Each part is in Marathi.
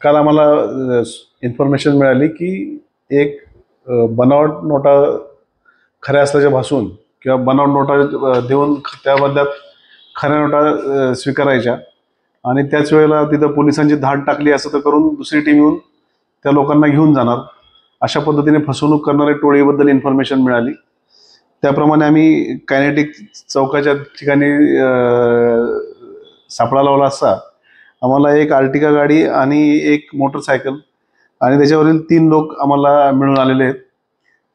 काल आम्हाला इन्फॉर्मेशन मिळाली की एक बनावट नोटा खऱ्या असल्याच्या भासून किंवा बनावट नोटा देऊन त्या बदल्यात खऱ्या नोटा स्वीकारायच्या आणि त्याच वेळेला तिथं पोलिसांची धाड टाकली असं तर करून दुसरी टीम येऊन त्या लोकांना घेऊन जाणार, अशा पद्धतीने फसवणूक करणाऱ्या टोळीबद्दल इन्फॉर्मेशन मिळाली. त्याप्रमाणे आम्ही कायनेटिक चौकाच्या ठिकाणी सापळा लावला असता आम्हाला एक आर्टिका गाडी आणि एक मोटरसायकल आणि त्याच्यावरील 3 लोक आम्हाला मिळून आलेले आहेत.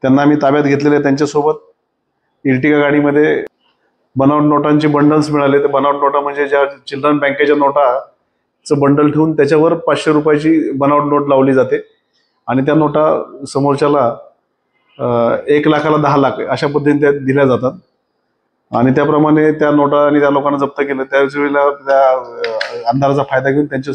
त्यांना आम्ही ताब्यात घेतलेले. त्यांच्यासोबत इर्टिगा गाडीमध्ये बनावट नोटांचे बंडल्स मिळाले. ते बनावट नोटा म्हणजे ज्या चिल्ड्रन बँकेच्या नोटाचं बंडल ठेवून त्याच्यावर 500 रुपयाची बनावट नोट लावली जाते आणि त्या नोटा समोरच्याला 1 लाखाला 10 लाख अशा पद्धतीने त्या दिल्या जातात आणि त्याप्रमाणे त्या नोटा आणि त्या लोकांना जप्त केलं. त्याच वेळेला त्या अंधाराचा फायदा घेऊन त्यांच्या